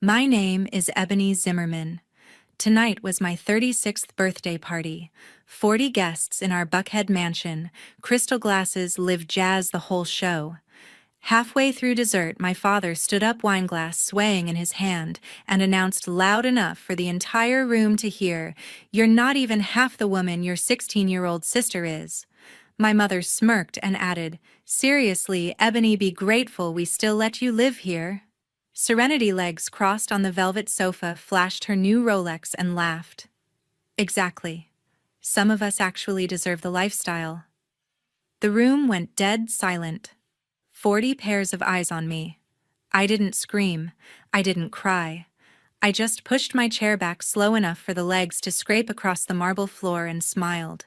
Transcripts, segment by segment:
My name is Ebony Zimmerman. Tonight was my 36th birthday party. 40 guests in our Buckhead mansion, crystal glasses live jazz the whole show. Halfway through dessert, my father stood up, wine glass swaying in his hand, and announced loud enough for the entire room to hear, "You're not even half the woman your 16-year-old sister is." My mother smirked and added, "Seriously, Ebony, be grateful we still let you live here." Serenity, legs crossed on the velvet sofa, flashed her new Rolex and laughed. Exactly. Some of us actually deserve the lifestyle. The room went dead silent. 40 pairs of eyes on me. I didn't scream. I didn't cry. I just pushed my chair back slow enough for the legs to scrape across the marble floor and smiled.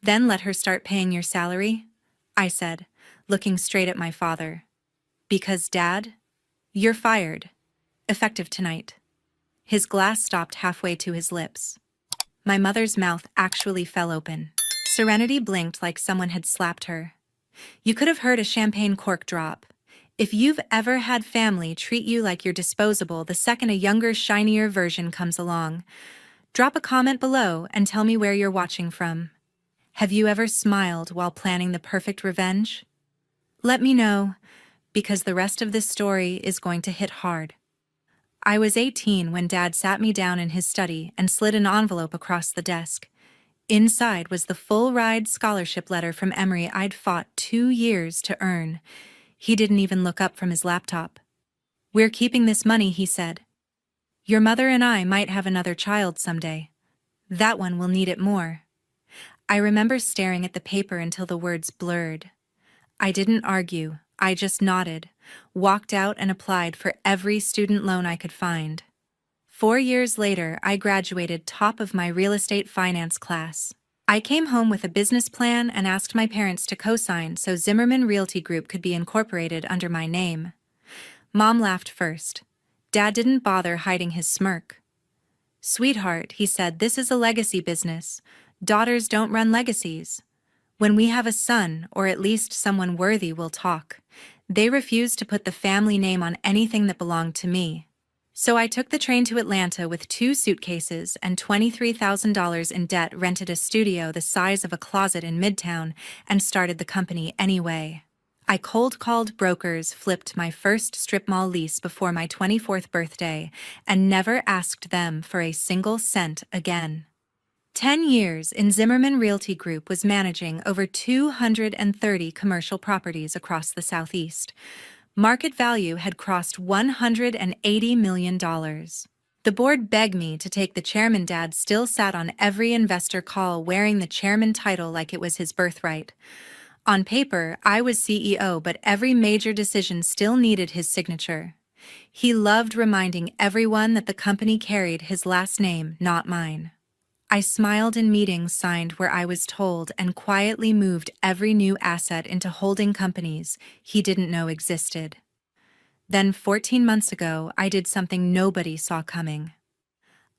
"Then let her start paying your salary?" I said, looking straight at my father. "Because, Dad, you're fired. Effective tonight." His glass stopped halfway to his lips. My mother's mouth actually fell open. Serenity blinked like someone had slapped her. You could have heard a champagne cork drop. If you've ever had family treat you like you're disposable the second a younger, shinier version comes along, drop a comment below and tell me where you're watching from. Have you ever smiled while planning the perfect revenge? Let me know, because the rest of this story is going to hit hard. I was 18 when Dad sat me down in his study and slid an envelope across the desk. Inside was the full-ride scholarship letter from Emory I'd fought 2 years to earn. He didn't even look up from his laptop. "We're keeping this money," he said. "Your mother and I might have another child someday. That one will need it more." I remember staring at the paper until the words blurred. I didn't argue. I just nodded, walked out and applied for every student loan I could find. 4 years later, I graduated top of my real estate finance class. I came home with a business plan and asked my parents to co-sign so Zimmerman Realty Group could be incorporated under my name. Mom laughed first. Dad didn't bother hiding his smirk. "Sweetheart," he said, "this is a legacy business. Daughters don't run legacies. When we have a son, or at least someone worthy, we'll talk." They refused to put the family name on anything that belonged to me. So I took the train to Atlanta with 2 suitcases and $23,000 in debt, rented a studio the size of a closet in Midtown, and started the company anyway. I cold-called brokers, flipped my first strip mall lease before my 24th birthday, and never asked them for a single cent again. 10 years in Zimmerman Realty Group was managing over 230 commercial properties across the Southeast. Market value had crossed $180 million. The board begged me to take the chairman. Dad still sat on every investor call wearing the chairman title like it was his birthright. On paper, I was CEO, but every major decision still needed his signature. He loved reminding everyone that the company carried his last name, not mine. I smiled in meetings signed where I was told and quietly moved every new asset into holding companies he didn't know existed. Then 14 months ago, I did something nobody saw coming.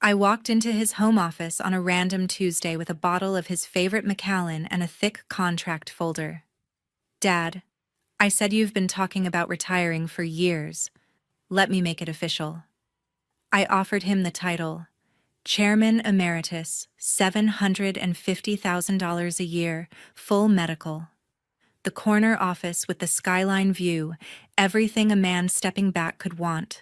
I walked into his home office on a random Tuesday with a bottle of his favorite Macallan and a thick contract folder. "Dad," I said, "you've been talking about retiring for years. Let me make it official." I offered him the title. Chairman Emeritus, $750,000 a year, full medical. The corner office with the skyline view, everything a man stepping back could want.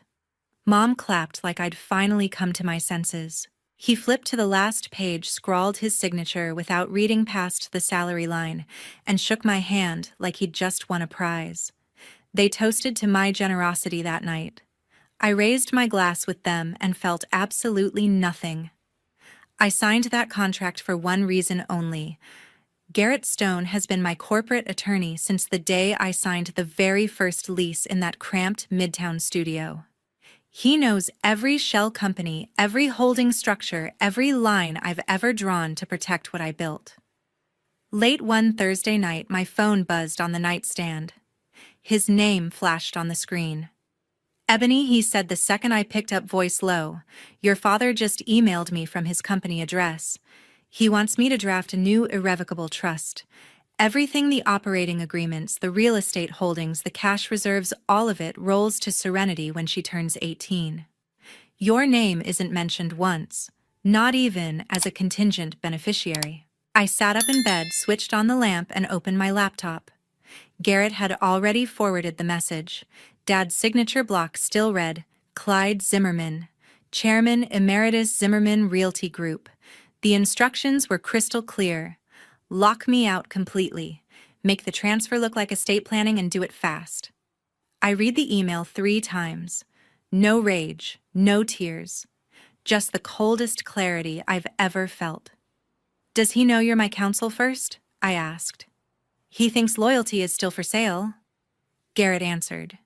Mom clapped like I'd finally come to my senses. He flipped to the last page, scrawled his signature without reading past the salary line, and shook my hand like he'd just won a prize. They toasted to my generosity that night. I raised my glass with them and felt absolutely nothing. I signed that contract for one reason only. Garrett Stone has been my corporate attorney since the day I signed the very first lease in that cramped Midtown studio. He knows every shell company, every holding structure, every line I've ever drawn to protect what I built. Late one Thursday night, my phone buzzed on the nightstand. His name flashed on the screen. "Ebony," he said the second I picked up, voice low, "your father just emailed me from his company address. He wants me to draft a new irrevocable trust. Everything, the operating agreements, the real estate holdings, the cash reserves, all of it rolls to Serenity when she turns 18. Your name isn't mentioned once, not even as a contingent beneficiary. I sat up in bed, switched on the lamp, and opened my laptop. Garrett had already forwarded the message. Dad's signature block still read, Clyde Zimmerman, Chairman Emeritus Zimmerman Realty Group. The instructions were crystal clear. Lock me out completely. Make the transfer look like estate planning and do it fast. I read the email 3 times. No rage, no tears. Just the coldest clarity I've ever felt. Does he know you're my counsel first? I asked. He thinks loyalty is still for sale. Garrett answered.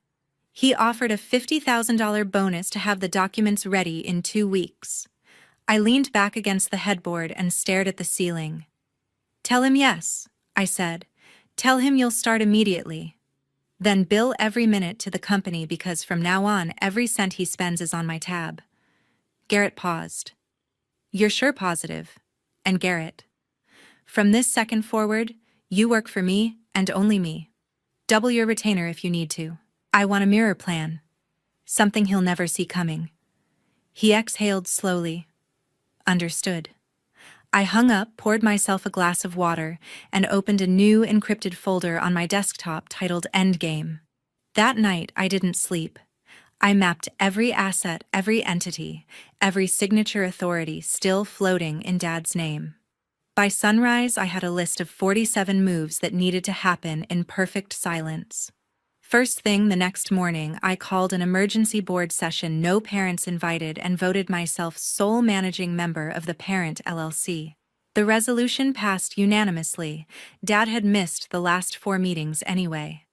He offered a $50,000 bonus to have the documents ready in 2 weeks. I leaned back against the headboard and stared at the ceiling. Tell him yes, I said. Tell him you'll start immediately. Then bill every minute to the company because from now on every cent he spends is on my tab. Garrett paused. You're sure positive? And Garrett. From this second forward, you work for me and only me. Double your retainer if you need to. I want a mirror plan. Something he'll never see coming. He exhaled slowly. Understood. I hung up, poured myself a glass of water, and opened a new encrypted folder on my desktop titled Endgame. That night, I didn't sleep. I mapped every asset, every entity, every signature authority still floating in Dad's name. By sunrise, I had a list of 47 moves that needed to happen in perfect silence. First thing the next morning, I called an emergency board session, no parents invited, and voted myself sole managing member of the parent LLC. The resolution passed unanimously. Dad had missed the last 4 meetings anyway.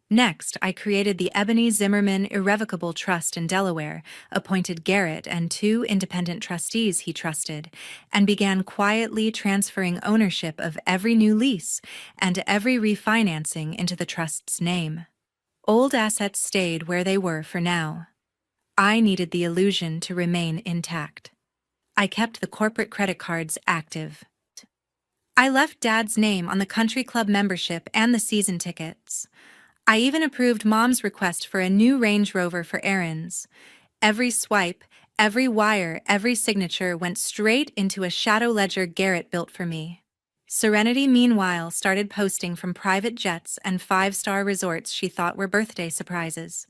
Next, I created the Ebony Zimmerman Irrevocable Trust in Delaware, appointed Garrett and 2 independent trustees he trusted, and began quietly transferring ownership of every new lease and every refinancing into the trust's name. Old assets stayed where they were for now. I needed the illusion to remain intact. I kept the corporate credit cards active. I left Dad's name on the country club membership and the season tickets. I even approved Mom's request for a new Range Rover for errands. Every swipe, every wire, every signature went straight into a shadow ledger Garrett built for me. Serenity, meanwhile, started posting from private jets and 5-star resorts she thought were birthday surprises.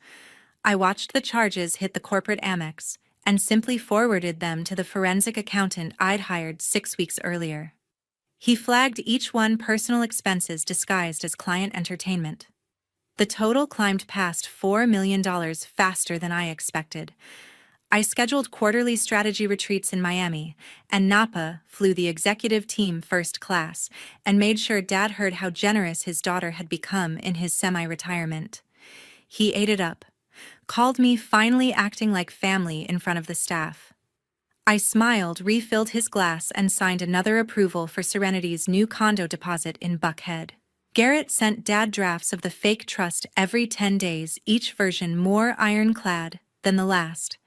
I watched the charges hit the corporate Amex and simply forwarded them to the forensic accountant I'd hired 6 weeks earlier. He flagged each one personal expenses disguised as client entertainment. The total climbed past $4 million faster than I expected. I scheduled quarterly strategy retreats in Miami, and Napa flew the executive team first class and made sure Dad heard how generous his daughter had become in his semi-retirement. He ate it up, called me finally acting like family in front of the staff. I smiled, refilled his glass, and signed another approval for Serenity's new condo deposit in Buckhead. Garrett sent Dad drafts of the fake trust every 10 days, each version more ironclad than the last.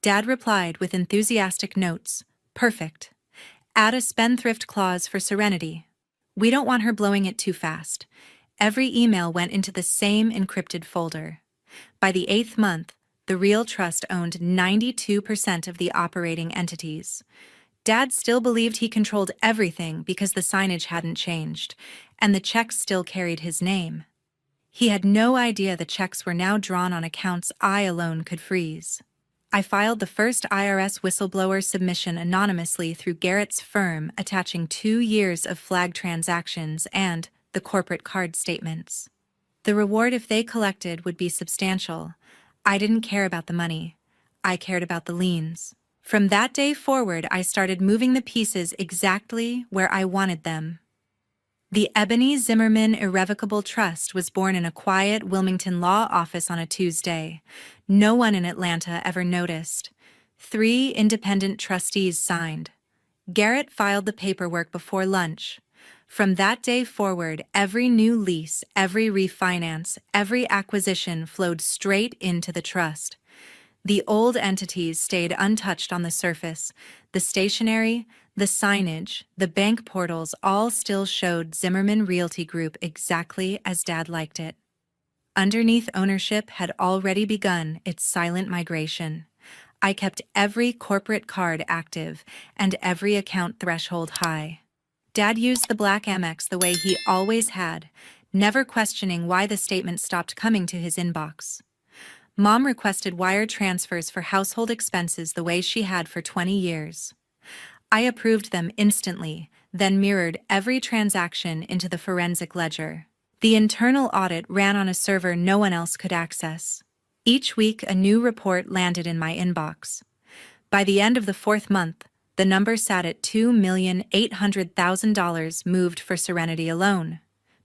Dad replied with enthusiastic notes. Perfect. Add a spendthrift clause for Serenity. We don't want her blowing it too fast. Every email went into the same encrypted folder. By the 8th month, the real trust owned 92% of the operating entities. Dad still believed he controlled everything because the signage hadn't changed, and the checks still carried his name. He had no idea the checks were now drawn on accounts I alone could freeze. I filed the first IRS whistleblower submission anonymously through Garrett's firm, attaching 2 years of flag transactions and the corporate card statements. The reward if they collected would be substantial. I didn't care about the money. I cared about the liens. From that day forward, I started moving the pieces exactly where I wanted them. The Ebony Zimmerman Irrevocable Trust was born in a quiet Wilmington law office on a Tuesday. No one in Atlanta ever noticed. 3 independent trustees signed. Garrett filed the paperwork before lunch. From that day forward, every new lease, every refinance, every acquisition flowed straight into the trust. The old entities stayed untouched on the surface. The stationery, the signage, the bank portals all still showed Zimmerman Realty Group exactly as Dad liked it. Underneath, ownership had already begun its silent migration. I kept every corporate card active and every account threshold high. Dad used the black Amex the way he always had, never questioning why the statement stopped coming to his inbox. Mom requested wire transfers for household expenses the way she had for 20 years. I approved them instantly, then mirrored every transaction into the forensic ledger. The internal audit ran on a server no one else could access. Each week, a new report landed in my inbox. By the end of the fourth month, the number sat at $2,800,000 moved for Serenity alone.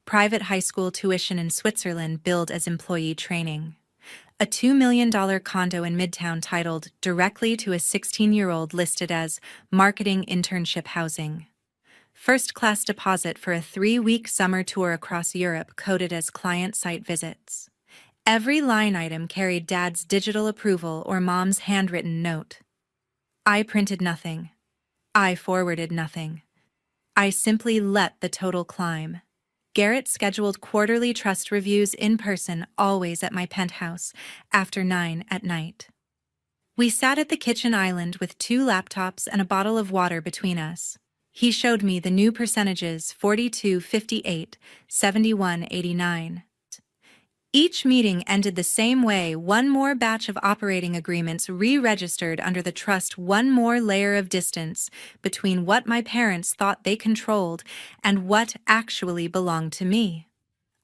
Private high school tuition in Switzerland billed as employee training. A $2 million condo in Midtown titled directly to a 16-year-old listed as marketing internship housing. First-class deposit for a 3-week summer tour across Europe coded as client site visits. Every line item carried Dad's digital approval or Mom's handwritten note. I printed nothing. I forwarded nothing. I simply let the total climb. Garrett scheduled quarterly trust reviews in person, always at my penthouse, after 9 at night. We sat at the kitchen island with 2 laptops and a bottle of water between us. He showed me the new percentages: 42-58, 71-89. Each meeting ended the same way: one more batch of operating agreements re-registered under the trust, one more layer of distance between what my parents thought they controlled and what actually belonged to me.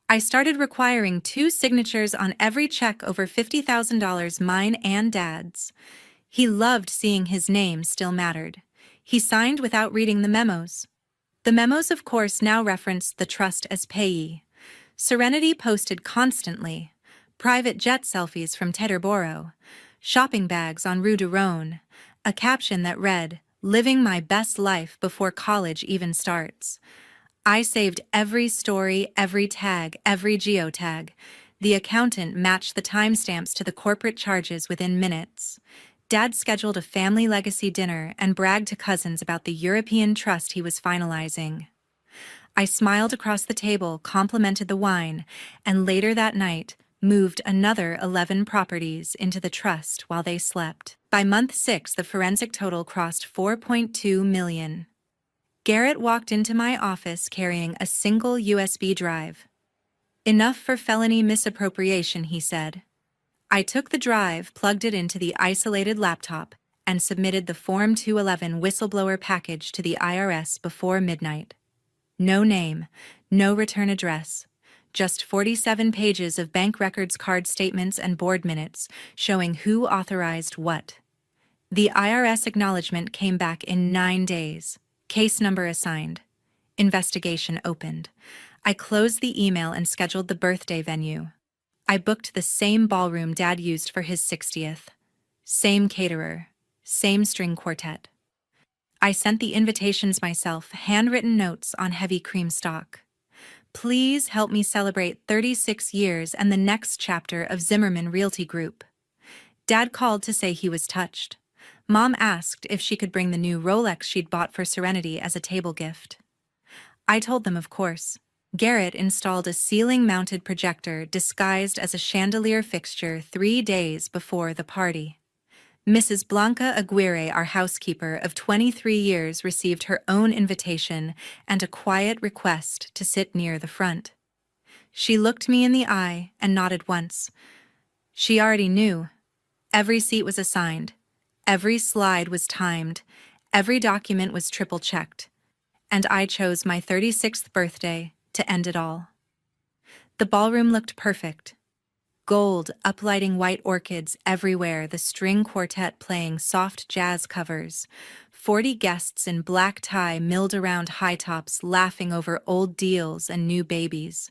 I started requiring 2 signatures on every check over $50,000, mine and Dad's. He loved seeing his name still mattered. He signed without reading the memos. The memos, of course, now referenced the trust as payee. Serenity posted constantly: private jet selfies from Teterboro, shopping bags on Rue de Rhone, a caption that read, "Living my best life before college even starts." I saved every story, every tag, every geotag. The accountant matched the timestamps to the corporate charges within minutes. Dad scheduled a family legacy dinner and bragged to cousins about the European trust he was finalizing. I smiled across the table, complimented the wine, and later that night moved another 11 properties into the trust while they slept. By month 6, the forensic total crossed $4.2 million. Garrett walked into my office carrying a single USB drive. "Enough for felony misappropriation," he said. I took the drive, plugged it into the isolated laptop, and submitted the Form 211 whistleblower package to the IRS before midnight. No name, no return address, just 47 pages of bank records, card statements, and board minutes showing who authorized what. The IRS acknowledgement came back in 9 days. Case number assigned. Investigation opened. I closed the email and scheduled the birthday venue. I booked the same ballroom Dad used for his 60th. Same caterer, same string quartet. I sent the invitations myself, handwritten notes on heavy cream stock. "Please help me celebrate 36 years and the next chapter of Zimmerman Realty Group." Dad called to say he was touched. Mom asked if she could bring the new Rolex she'd bought for Serenity as a table gift. I told them, of course. Garrett installed a ceiling-mounted projector disguised as a chandelier fixture 3 days before the party. Mrs. Blanca Aguirre, our housekeeper of 23 years, received her own invitation and a quiet request to sit near the front. She looked me in the eye and nodded once. She already knew. Every seat was assigned. Every slide was timed. Every document was triple-checked. And I chose my 36th birthday to end it all. The ballroom looked perfect. Gold, uplighting white orchids everywhere, the string quartet playing soft jazz covers, 40 guests in black tie milled around high tops, laughing over old deals and new babies.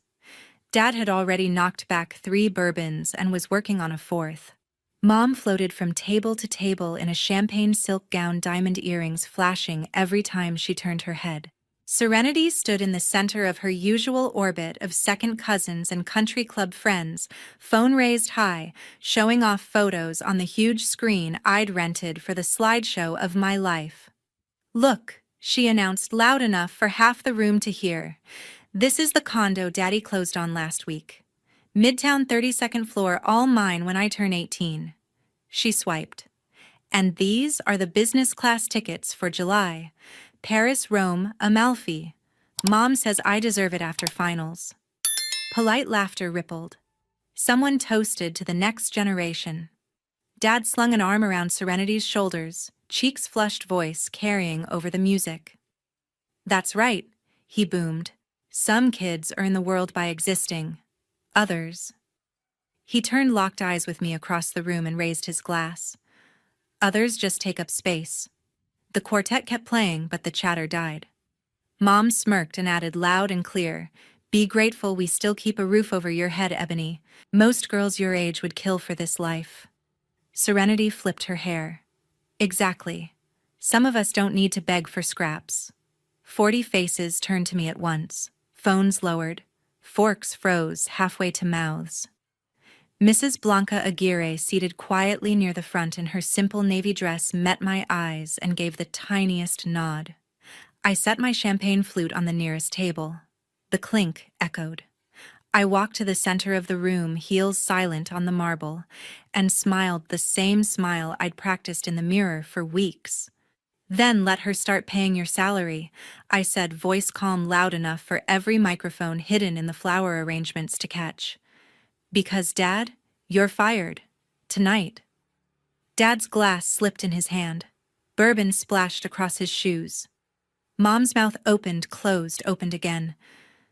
Dad had already knocked back 3 bourbons and was working on a 4th. Mom floated from table to table in a champagne silk gown, diamond earrings flashing every time she turned her head. Serenity stood in the center of her usual orbit of second cousins and country club friends, phone raised high, showing off photos on the huge screen I'd rented for the slideshow of my life. "Look," she announced loud enough for half the room to hear. "This is the condo Daddy closed on last week. Midtown 32nd floor, all mine when I turn 18. She swiped. And these are the business class tickets for July. Paris, Rome, Amalfi. Mom says I deserve it after finals. Polite laughter rippled. Someone toasted to the next generation. Dad slung an arm around Serenity's shoulders, cheeks flushed, voice carrying over the music. That's right, he boomed. Some kids earn the world by existing. Others. He turned, locked eyes with me across the room and raised his glass. Others just take up space. The quartet kept playing, but the chatter died. Mom smirked and added loud and clear, "Be grateful we still keep a roof over your head, Ebony. Most girls your age would kill for this life." Serenity flipped her hair. Exactly. Some of us don't need to beg for scraps. 40 faces turned to me at once. Phones lowered. Forks froze halfway to mouths. Mrs. Blanca Aguirre, seated quietly near the front in her simple navy dress, met my eyes and gave the tiniest nod. I set my champagne flute on the nearest table. The clink echoed. I walked to the center of the room, heels silent on the marble, and smiled the same smile I'd practiced in the mirror for weeks. "Then let her start paying your salary," I said, voice calm, loud enough for every microphone hidden in the flower arrangements to catch. "Because, Dad, you're fired. Tonight." Dad's glass slipped in his hand. Bourbon splashed across his shoes. Mom's mouth opened, closed, opened again.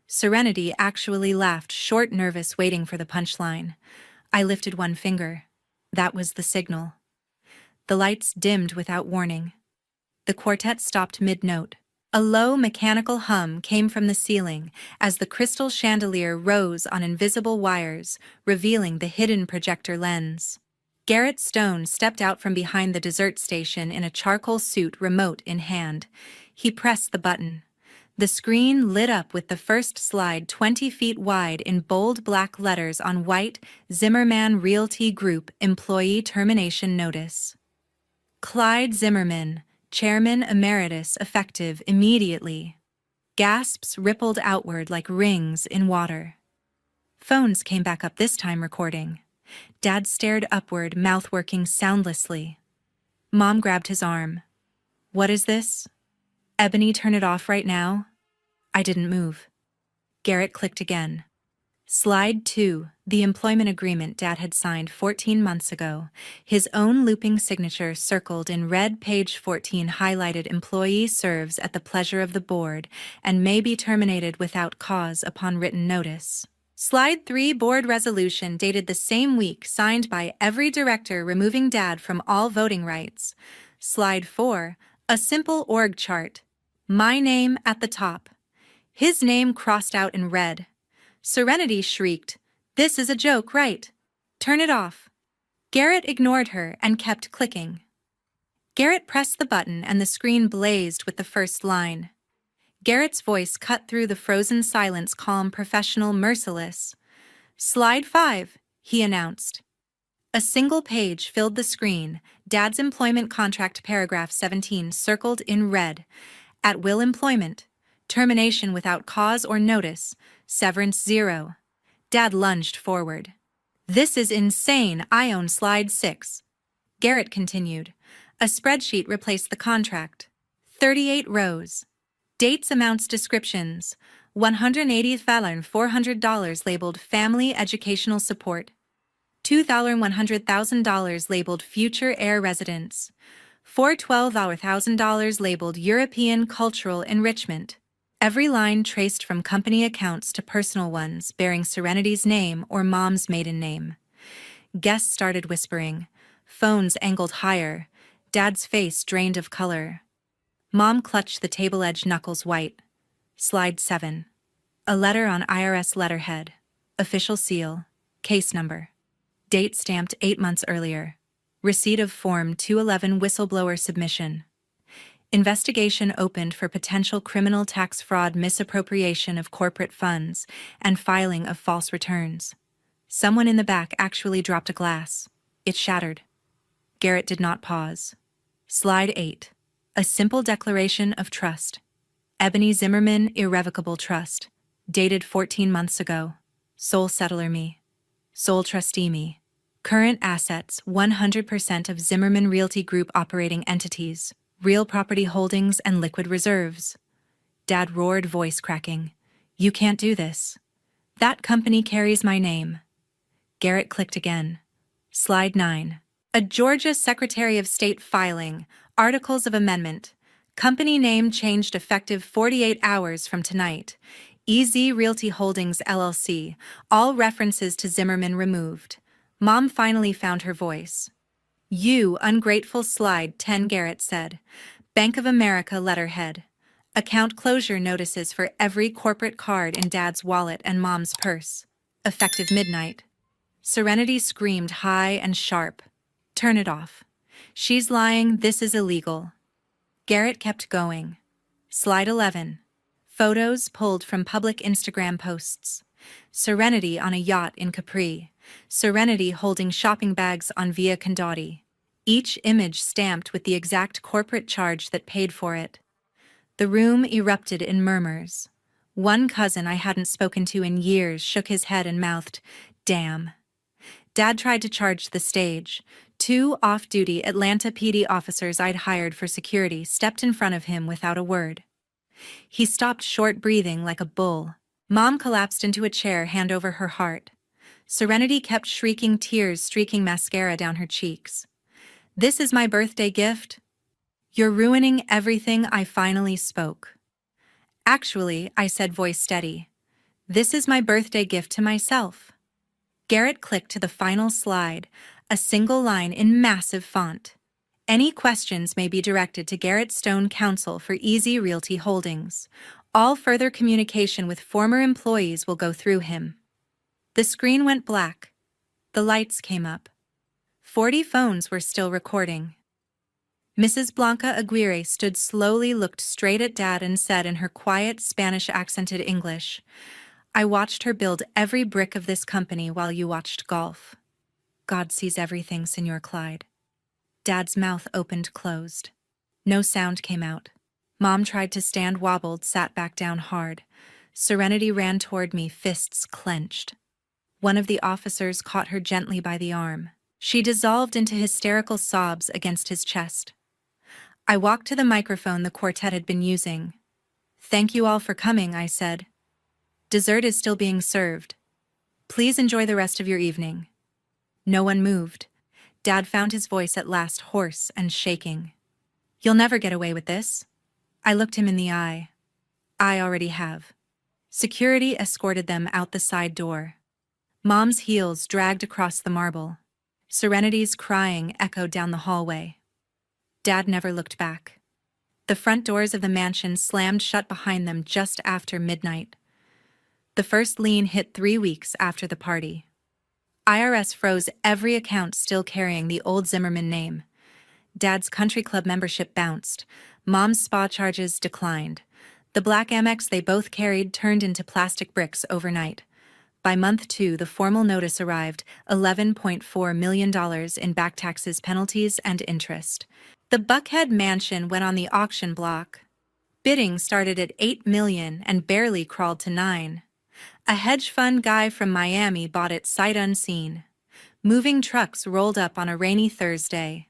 Serenity actually laughed, short, nervous, waiting for the punchline. I lifted one finger. That was the signal. The lights dimmed without warning. The quartet stopped mid-note. A low, mechanical hum came from the ceiling as the crystal chandelier rose on invisible wires, revealing the hidden projector lens. Garrett Stone stepped out from behind the dessert station in a charcoal suit, remote in hand. He pressed the button. The screen lit up with the first slide, 20 feet wide, in bold black letters on white: Zimmerman Realty Group Employee Termination Notice. Clyde Zimmerman, Chairman Emeritus, effective immediately. Gasps rippled outward like rings in water. Phones came back up, this time recording. Dad stared upward, mouth working soundlessly. Mom grabbed his arm. "What is this? Ebony, turn it off right now." I didn't move. Garrett clicked again. Slide 2, the employment agreement Dad had signed 14 months ago. His own looping signature circled in red. Page 14 highlighted: employee serves at the pleasure of the board and may be terminated without cause upon written notice. Slide 3, board resolution dated the same week, signed by every director, removing Dad from all voting rights. Slide 4, a simple org chart. My name at the top. His name crossed out in red. Serenity shrieked, "This is a joke, right? Turn it off." Garrett ignored her and kept clicking. Garrett pressed the button and the screen blazed with the first line. Garrett's voice cut through the frozen silence, calm, professional, merciless. "Slide 5, he announced. A single page filled the screen. Dad's employment contract, paragraph 17, circled in red. At will employment. Termination without cause or notice. Severance 0. Dad lunged forward. "This is insane. I own slide 6. Garrett continued. A spreadsheet replaced the contract. 38 rows. Dates, amounts, descriptions. $180,400 labeled family educational support. $2,100,000 labeled future heir residence. $412,000 labeled European cultural enrichment. Every line traced from company accounts to personal ones bearing Serenity's name or Mom's maiden name. Guests started whispering. Phones angled higher. Dad's face drained of color. Mom clutched the table edge, knuckles white. Slide 7. A letter on IRS letterhead. Official seal. Case number. Date stamped 8 months earlier. Receipt of Form 211 whistleblower submission. Investigation opened for potential criminal tax fraud, misappropriation of corporate funds, and filing of false returns. Someone in the back actually dropped a glass. It shattered. Garrett did not pause. Slide 8. A simple declaration of trust. Ebony Zimmerman Irrevocable Trust. Dated 14 months ago. Sole settler me. Sole trustee me. Current assets, 100% of Zimmerman Realty Group operating entities, real property holdings and liquid reserves. Dad roared, voice cracking. You can't do this. That company carries my name. Garrett clicked again. Slide 9. A Georgia Secretary of State filing, Articles of Amendment. Company name changed effective 48 hours from tonight. EZ Realty Holdings LLC, all references to Zimmerman removed. Mom finally found her voice. You ungrateful slide 10, Garrett said. Bank of America letterhead. Account closure notices for every corporate card in Dad's wallet and Mom's purse. Effective midnight. Serenity screamed high and sharp. Turn it off. She's lying, this is illegal. Garrett kept going. Slide 11. Photos pulled from public Instagram posts. Serenity on a yacht in Capri. Serenity holding shopping bags on Via Condotti. Each image stamped with the exact corporate charge that paid for it. The room erupted in murmurs. One cousin I hadn't spoken to in years shook his head and mouthed, "Damn." Dad tried to charge the stage. 2 off-duty Atlanta PD officers I'd hired for security stepped in front of him without a word. He stopped short, breathing like a bull. Mom collapsed into a chair, hand over her heart. Serenity kept shrieking, tears streaking mascara down her cheeks. This is my birthday gift? You're ruining everything. I finally spoke. Actually, I said, voice steady. This is my birthday gift to myself. Garrett clicked to the final slide, a single line in massive font. Any questions may be directed to Garrett Stone, counsel for EZ Realty Holdings. All further communication with former employees will go through him. The screen went black. The lights came up. 40 phones were still recording. Mrs. Blanca Aguirre stood slowly, looked straight at Dad and said in her quiet Spanish-accented English, I watched her build every brick of this company while you watched golf. God sees everything, Senor Clyde. Dad's mouth opened, closed. No sound came out. Mom tried to stand, wobbled, sat back down hard. Serenity ran toward me, fists clenched. One of the officers caught her gently by the arm. She dissolved into hysterical sobs against his chest. I walked to the microphone the quartet had been using. Thank you all for coming, I said. Dessert is still being served. Please enjoy the rest of your evening. No one moved. Dad found his voice at last, hoarse and shaking. You'll never get away with this. I looked him in the eye. I already have. Security escorted them out the side door. Mom's heels dragged across the marble. Serenity's crying echoed down the hallway. Dad never looked back. The front doors of the mansion slammed shut behind them just after midnight. The first lien hit 3 weeks after the party. IRS froze every account still carrying the old Zimmerman name. Dad's country club membership bounced. Mom's spa charges declined. The black Amex they both carried turned into plastic bricks overnight. By month 2, the formal notice arrived, $11.4 million in back taxes, penalties, and interest. The Buckhead mansion went on the auction block. Bidding started at $8 million and barely crawled to $9 million. A hedge fund guy from Miami bought it sight unseen. Moving trucks rolled up on a rainy Thursday.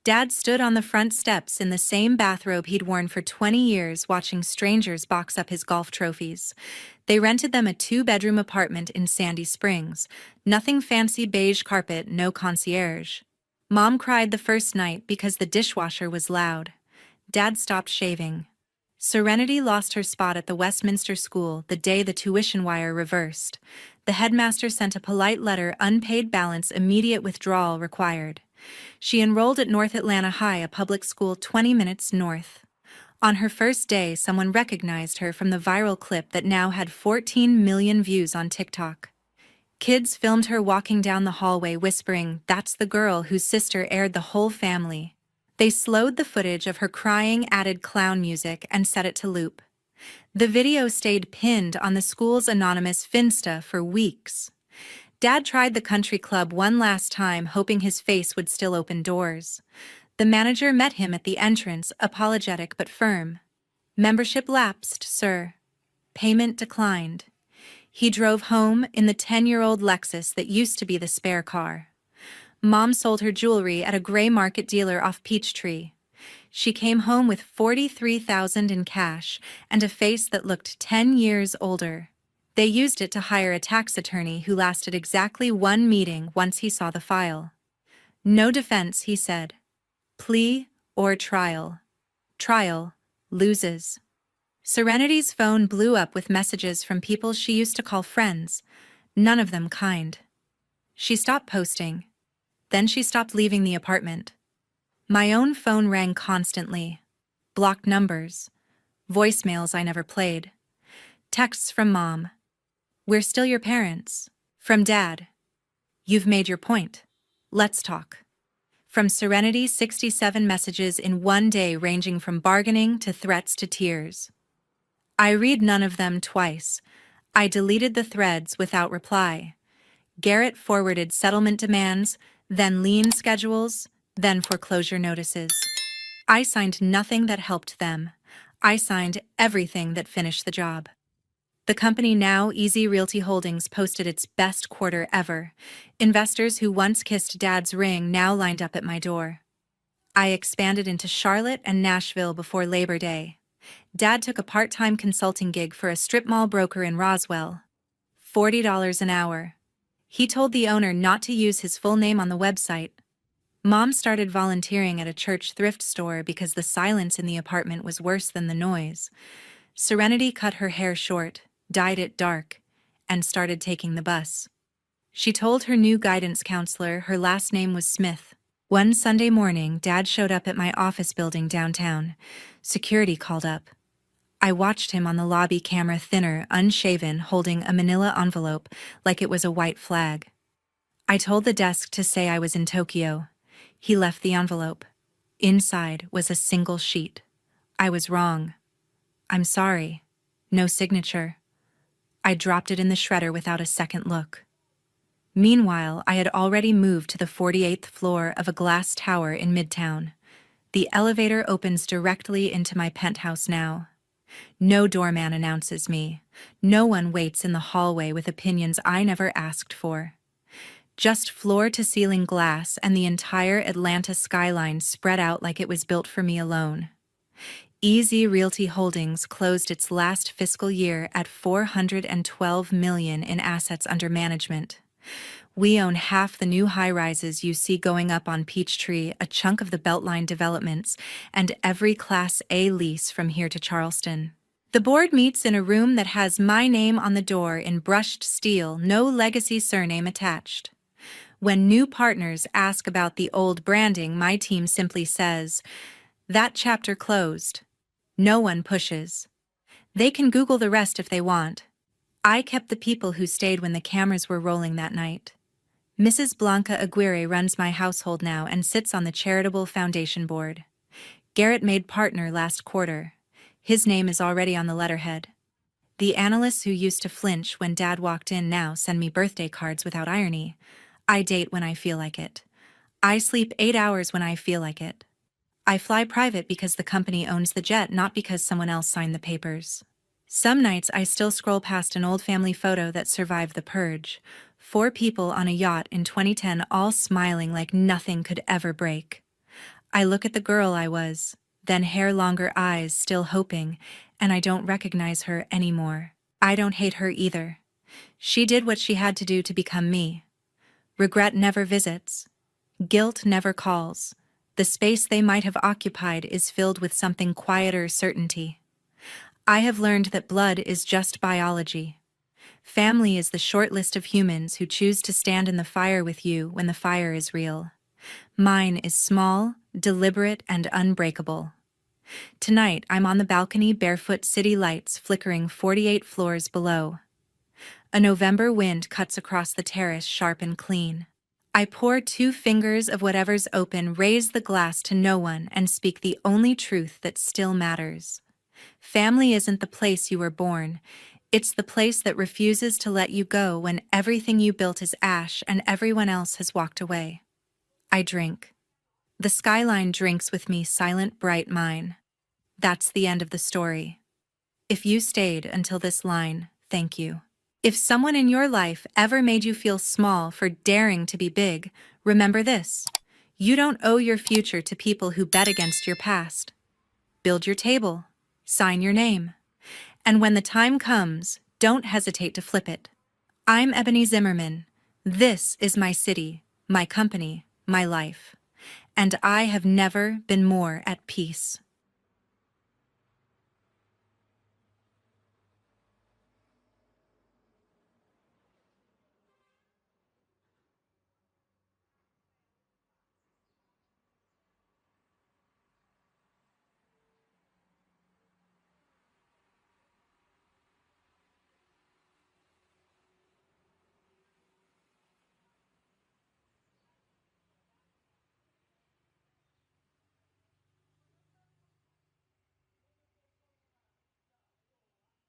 Dad stood on the front steps in the same bathrobe he'd worn for 20 years, watching strangers box up his golf trophies. They rented them a 2-bedroom apartment in Sandy Springs. Nothing fancy, beige carpet, no concierge. Mom cried the first night because the dishwasher was loud. Dad stopped shaving. Serenity lost her spot at the Westminster School the day the tuition wire reversed. The headmaster sent a polite letter, unpaid balance, immediate withdrawal required. She enrolled at North Atlanta High, a public school 20 minutes north. On her first day, someone recognized her from the viral clip that now had 14 million views on TikTok. Kids filmed her walking down the hallway whispering, "That's the girl whose sister aired the whole family." They slowed the footage of her crying, added clown music, and set it to loop. The video stayed pinned on the school's anonymous Finsta for weeks. Dad tried the country club one last time, hoping his face would still open doors. The manager met him at the entrance, apologetic but firm. "Membership lapsed, sir." Payment declined. He drove home in the 10-year-old Lexus that used to be the spare car. Mom sold her jewelry at a gray market dealer off Peachtree. She came home with $43,000 in cash and a face that looked 10 years older. They used it to hire a tax attorney who lasted exactly one meeting once he saw the file. No defense, he said. Plea or trial. Trial, loses. Serenity's phone blew up with messages from people she used to call friends, none of them kind. She stopped posting. Then she stopped leaving the apartment. My own phone rang constantly. Blocked numbers. Voicemails I never played. Texts from Mom. We're still your parents. From Dad. You've made your point. Let's talk. From Serenity, 67 messages in one day ranging from bargaining to threats to tears. I read none of them twice. I deleted the threads without reply. Garrett forwarded settlement demands, then lien schedules, then foreclosure notices. I signed nothing that helped them. I signed everything that finished the job. The company now, Easy Realty Holdings, posted its best quarter ever. Investors who once kissed Dad's ring now lined up at my door. I expanded into Charlotte and Nashville before Labor Day. Dad took a part-time consulting gig for a strip mall broker in Roswell. $40 an hour. He told the owner not to use his full name on the website. Mom started volunteering at a church thrift store because the silence in the apartment was worse than the noise. Serenity cut her hair short, dyed it dark, and started taking the bus. She told her new guidance counselor her last name was Smith. One Sunday morning, Dad showed up at my office building downtown. Security called up. I watched him on the lobby camera, thinner, unshaven, holding a manila envelope like it was a white flag. I told the desk to say I was in Tokyo. He left the envelope. Inside was a single sheet. I was wrong. I'm sorry. No signature. I dropped it in the shredder without a second look. Meanwhile, I had already moved to the 48th floor of a glass tower in Midtown. The elevator opens directly into my penthouse now. No doorman announces me. No one waits in the hallway with opinions I never asked for. Just floor-to-ceiling glass and the entire Atlanta skyline spread out like it was built for me alone. Easy Realty Holdings closed its last fiscal year at $412 million in assets under management. We own half the new high-rises you see going up on Peachtree, a chunk of the Beltline developments, and every Class A lease from here to Charleston. The board meets in a room that has my name on the door in brushed steel, no legacy surname attached. When new partners ask about the old branding, my team simply says, "That chapter closed." No one pushes. They can Google the rest if they want. I kept the people who stayed when the cameras were rolling that night. Mrs. Blanca Aguirre runs my household now and sits on the charitable foundation board. Garrett made partner last quarter. His name is already on the letterhead. The analysts who used to flinch when Dad walked in now send me birthday cards without irony. I date when I feel like it. I sleep 8 hours when I feel like it. I fly private because the company owns the jet, not because someone else signed the papers. Some nights I still scroll past an old family photo that survived the purge. 4 people on a yacht in 2010, all smiling like nothing could ever break. I look at the girl I was, then hair longer eyes, still hoping, and I don't recognize her anymore. I don't hate her either. She did what she had to do to become me. Regret never visits. Guilt never calls. The space they might have occupied is filled with something quieter certainty. I have learned that blood is just biology. Family is the short list of humans who choose to stand in the fire with you when the fire is real. Mine is small, deliberate, and unbreakable. Tonight, I'm on the balcony, barefoot, city lights flickering 48 floors below. A November wind cuts across the terrace, sharp and clean. I pour 2 fingers of whatever's open, raise the glass to no one, and speak the only truth that still matters. Family isn't the place you were born. It's the place that refuses to let you go when everything you built is ash and everyone else has walked away. I drink. The skyline drinks with me, silent, bright mine. That's the end of the story. If you stayed until this line, thank you. If someone in your life ever made you feel small for daring to be big, remember this. You don't owe your future to people who bet against your past. Build your table. Sign your name. And when the time comes, don't hesitate to flip it. I'm Ebony Zimmerman. This is my city, my company, my life. And I have never been more at peace.